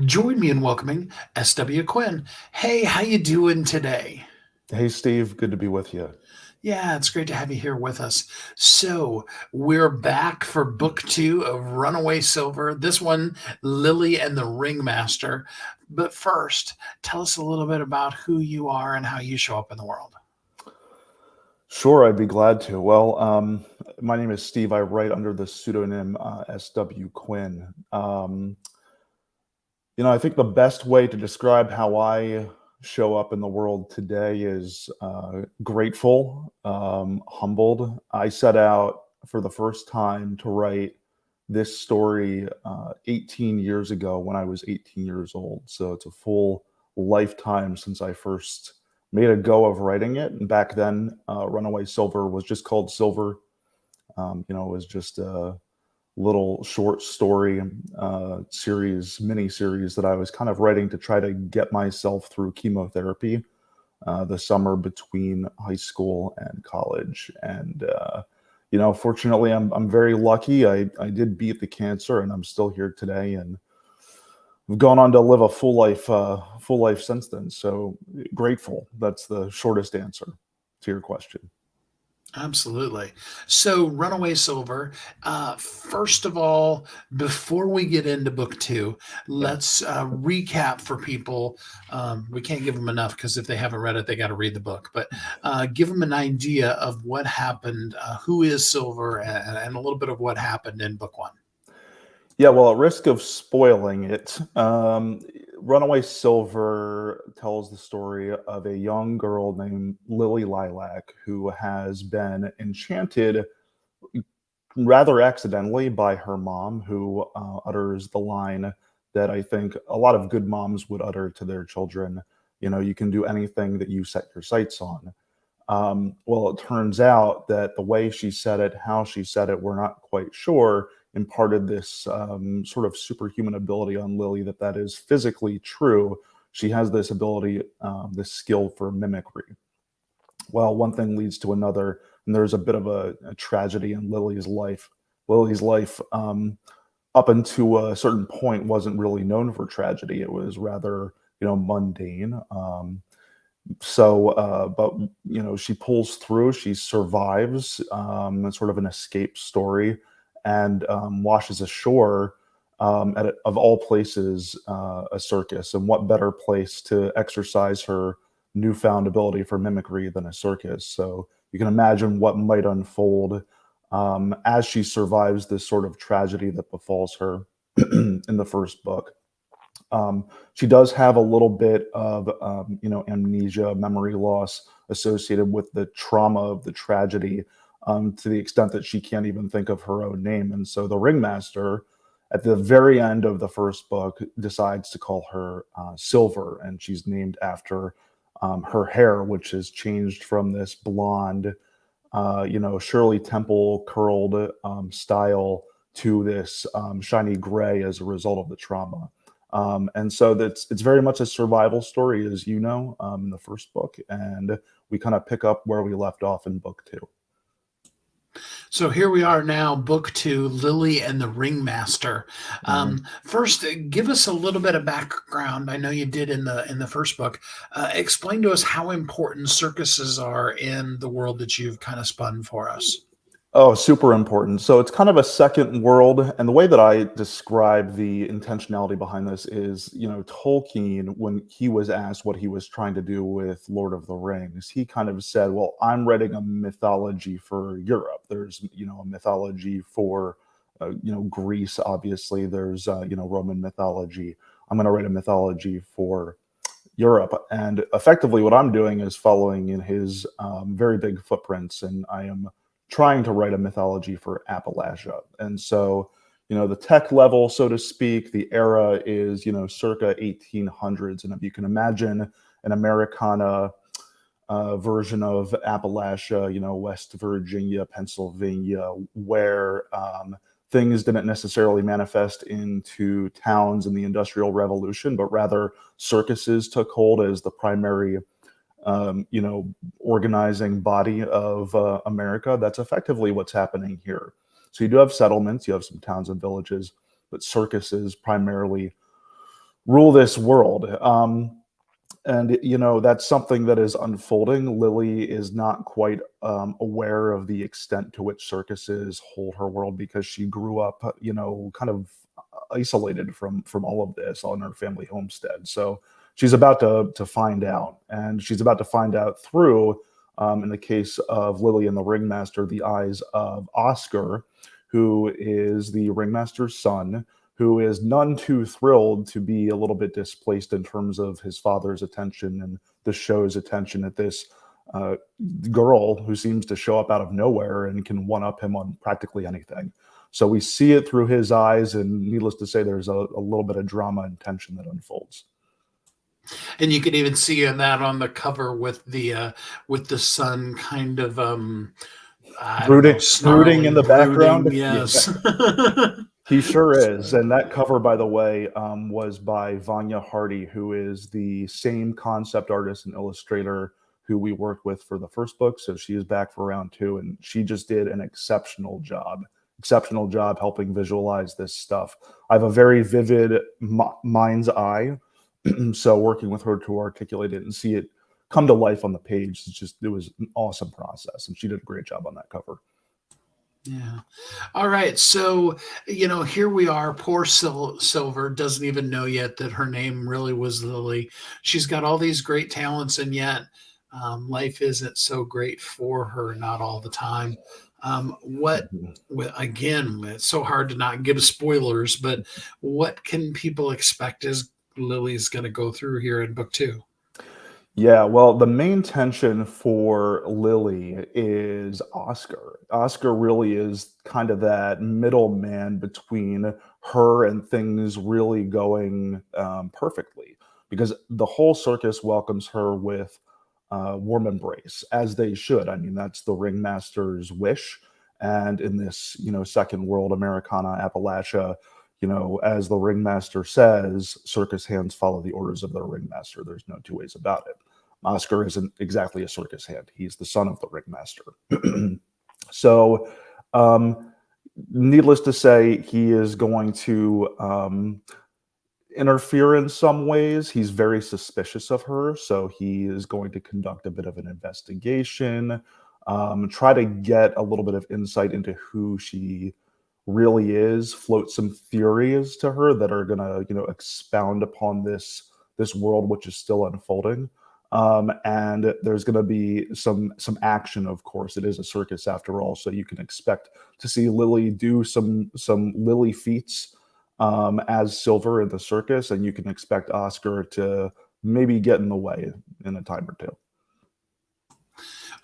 Join me in welcoming SWQuinn. Hey, how you doing today? Hey, Steve, good to be with you. Yeah, it's great to have you here with us. So, we're back for book two of Runaway Silver. This one, Lily and the Ringmaster. But first, tell us a little bit about who you are and how you show up in the world. Sure, I'd be glad to. My name is Steve. I write under the pseudonym SWQuinn. I think the best way to describe how I show up in the world today is grateful, humbled. I set out for the first time to write this story 18 years ago when I was 18 years old. So it's a full lifetime since I first made a go of writing it. And back then, Runaway Silver was just called Silver. It was just a little short story mini series that I was kind of writing to try to get myself through chemotherapy the summer between high school and college. Fortunately, I'm very lucky. I did beat the cancer, and I'm still here today, and I've gone on to live a full life since then. So grateful. That's the shortest answer to your question. Absolutely. So, Runaway Silver, first of all, before we get into book two, Yeah. let's recap for people. We can't give them enough because if they haven't read it, they got to read the book. But give them an idea of what happened, who is Silver, and a little bit of what happened in book one. Yeah, well, at risk of spoiling it, Runaway Silver tells the story of a young girl named Lily Lilac who has been enchanted rather accidentally by her mom, who utters the line that I think a lot of good moms would utter to their children. You can do anything that you set your sights on. Well, it turns out that the way she said it, how she said it, we're not quite sure, imparted this sort of superhuman ability on Lily that is physically true. She has this ability, this skill for mimicry. Well, one thing leads to another, and there's a bit of a tragedy in Lily's life. Lily's life, up until a certain point, wasn't really known for tragedy. It was rather, mundane. But she pulls through. She survives. It's sort of an escape story, and washes ashore of all places, a circus. And what better place to exercise her newfound ability for mimicry than a circus? So you can imagine what might unfold as she survives this sort of tragedy that befalls her in the first book. She does have a little bit of, amnesia, memory loss associated with the trauma of the tragedy, to the extent that she can't even think of her own name. And so the ringmaster, at the very end of the first book, decides to call her Silver, and she's named after her hair, which has changed from this blonde, Shirley Temple curled style to this shiny gray as a result of the trauma. And so it's very much a survival story, as you know, in the first book, and we kind of pick up where we left off in book two. So here we are now, book two, Lily and the Ringmaster. Mhm. First, give us a little bit of background. I know you did in the first book. Explain to us how important circuses are in the world that you've kind of spun for us. Oh, super important. So it's kind of a second world. And the way that I describe the intentionality behind this is, Tolkien, when he was asked what he was trying to do with Lord of the Rings, he kind of said, well, I'm writing a mythology for Europe. There's, a mythology for, Greece, obviously. There's, Roman mythology. I'm going to write a mythology for Europe. And effectively, what I'm doing is following in his very big footprints, and I am trying to write a mythology for Appalachia. And so, the tech level, so to speak, the era is, circa 1800s. And if you can imagine an Americana version of Appalachia, West Virginia, Pennsylvania, where things didn't necessarily manifest into towns in the Industrial Revolution, but rather circuses took hold as the primary, organizing body of America. That's effectively what's happening here. So you do have settlements, you have some towns and villages, but circuses primarily rule this world. And that's something that is unfolding. Lily is not quite aware of the extent to which circuses hold her world, because she grew up, kind of isolated from all of this on her family homestead. So she's about to find out, and she's about to find out through, in the case of Lily and the Ringmaster, the eyes of Oscar, who is the Ringmaster's son, who is none too thrilled to be a little bit displaced in terms of his father's attention and the show's attention at this uh, girl who seems to show up out of nowhere and can one up him on practically anything. So we see it through his eyes, and needless to say, there's a little bit of drama and tension that unfolds. And you can even see in that on the cover with the sun kind of I don't know, Brooding in snarling, the background. brooding. Yeah, Yes. he sure is. And that cover, by the way, was by Vanya Hardy, who is the same concept artist and illustrator who we worked with for the first book. So she is back for round two, and she just did an exceptional job. Exceptional job helping visualize this stuff. I have a very vivid mind's eye, so working with her to articulate it and see it come to life on the page, it was an awesome process, and she did a great job on that cover. Yeah. All right. So, here we are. Poor Silver doesn't even know yet that her name really was Lily. She's got all these great talents, and yet life isn't so great for her, not all the time. Mhm. Again, it's so hard to not give spoilers, but what can people expect as Lily's going to go through here in book two? Yeah, well, the main tension for Lily is Oscar. Oscar really is kind of that middleman between her and things really going perfectly, because the whole circus welcomes her with warm embrace, as they should. I mean, that's the ringmaster's wish. And in this, second world Americana, Appalachia, as the ringmaster says, circus hands follow the orders of their ringmaster. There's no two ways about it. Oscar isn't exactly a circus hand. He's the son of the ringmaster. So, um, needless to say, he is going to interfere in some ways. He's very suspicious of her, so he is going to conduct a bit of an investigation, try to get a little bit of insight into who she really is, float some theories to her that are going to, expound upon this world which is still unfolding. And there's going to be some action. Of course, it is a circus after all, so you can expect to see Lily do some Lily feats as Silver in the circus, and you can expect Oscar to maybe get in the way in a time or two.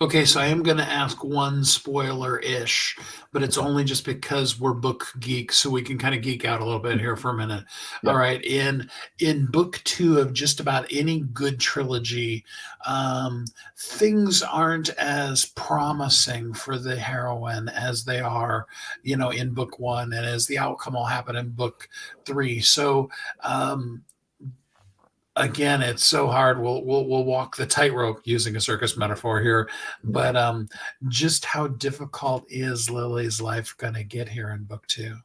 Okay, so I am going to ask one spoiler-ish, but it's Okay. only just because we're book geeks, so we can kind of geek out a little bit here for a minute. All Yeah. right, in book two of just about any good trilogy, things aren't as promising for the heroine as they are, in book one, and as the outcome will happen in book three. So, again, it's so hard. We'll walk the tightrope using a circus metaphor here, but just how difficult is Lily's life going to get here in book two?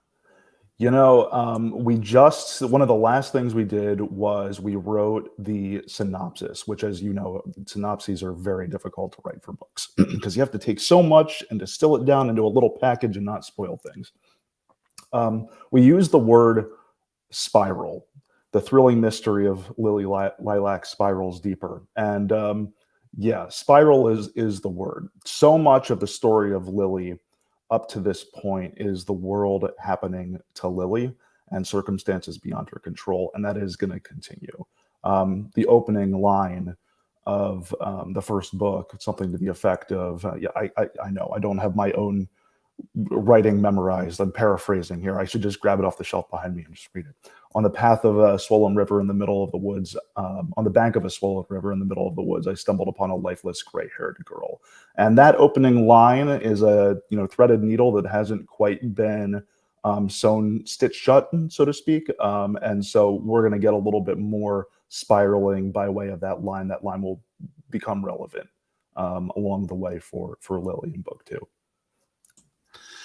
One of the last things we did was we wrote the synopsis, which, as you know, synopses are very difficult to write for books because you have to take so much and distill it down into a little package and not spoil things. We use the word spiral. The thrilling mystery of Lily Lilac spirals deeper. And yeah, spiral is the word. So much of the story of Lily up to this point is the world happening to Lily and circumstances beyond her control, and that is going to continue. The opening line of the first book, something to the effect of, "Yeah, I know I don't have my own writing memorized. I'm paraphrasing here. I should just grab it off the shelf behind me and just read it. On the path of a swollen river in the middle of the woods, on the bank of a swollen river in the middle of the woods, I stumbled upon a lifeless gray-haired girl." And that opening line is a threaded needle that hasn't quite been sewn, stitched shut, so to speak. And so we're going to get a little bit more spiraling by way of that line. That line will become relevant along the way for Lily in book two,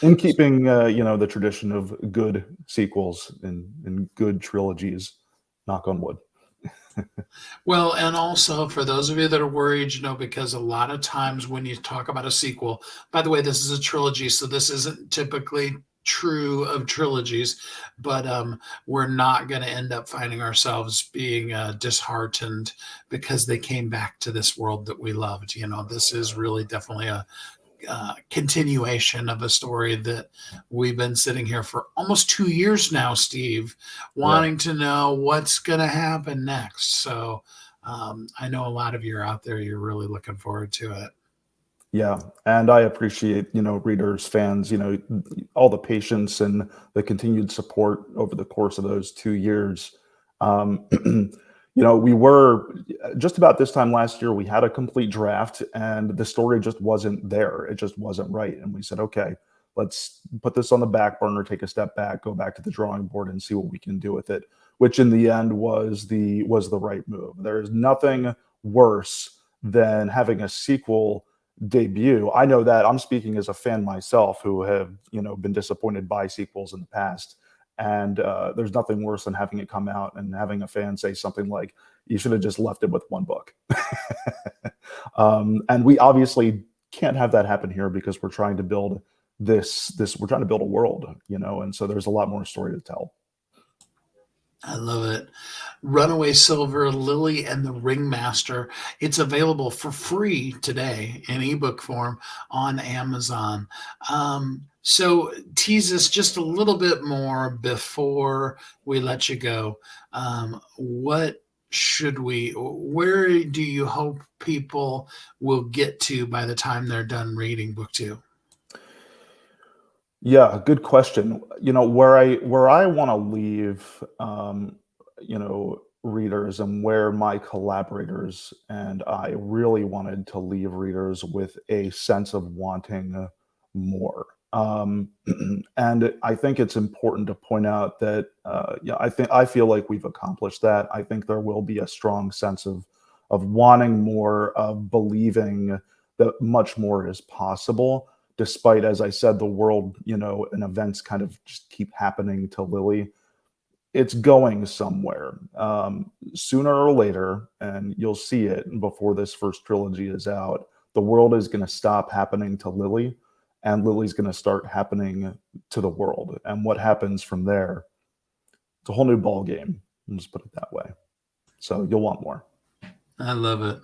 in keeping the tradition of good sequels and good trilogies knock on wood. Well, and also for those of you that are worried, because a lot of times when you talk about a sequel, by the way, this is a trilogy, so this isn't typically true of trilogies, but we're not going to end up finding ourselves being disheartened because they came back to this world that we loved. This is really definitely a continuation of a story that we've been sitting here for almost 2 years now, Steve, Yeah. wanting to know what's going to happen next. So I know a lot of you are out there. You're really looking forward to it. Yeah, and I appreciate, readers, fans, all the patience and the continued support over the course of those 2 years. We were just about this time last year, we had a complete draft and the story just wasn't there. It just wasn't right. And we said, okay, let's put this on the back burner, take a step back, go back to the drawing board and see what we can do with it, which in the end was the right move. There is nothing worse than having a sequel debut. I know that I'm speaking as a fan myself who have, been disappointed by sequels in the past. And there's nothing worse than having it come out and having a fan say something like, you should have just left it with one book. And we obviously can't have that happen here because we're trying to build we're trying to build a world, and so there's a lot more story to tell. I love it. Runaway Silver, Lily and the Ringmaster. It's available for free today in ebook form on Amazon. So tease us just a little bit more before we let you go. Where do you hope people will get to by the time they're done reading book 2? Yeah, good question. Where I want to leave, readers, and where my collaborators and I really wanted to leave readers with a sense of wanting more. And I think it's important to point out that, I feel like we've accomplished that. I think there will be a strong sense of wanting more, of believing that much more is possible despite, as I said, the world, and events kind of just keep happening to Lily. It's going somewhere sooner or later, and you'll see it before this first trilogy is out. The world is going to stop happening to Lily, and Lily's going to start happening to the world. And what happens from there, it's a whole new ball game. Let's put it that way. So you'll want more. I love it.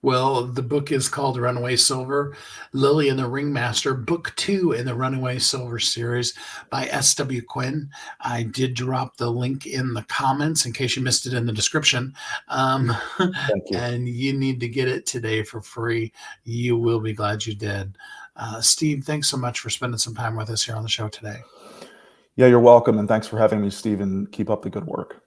Well, the book is called Runaway Silver, Lily and the Ringmaster, book 2 in the Runaway Silver series by SWQuinn. I did drop the link in the comments in case you missed it in the description. Thank you. And you need to get it today for free. You will be glad you did. Steve, thanks so much for spending some time with us here on the show today. Yeah, you're welcome. And thanks for having me, Stephen. Keep up the good work.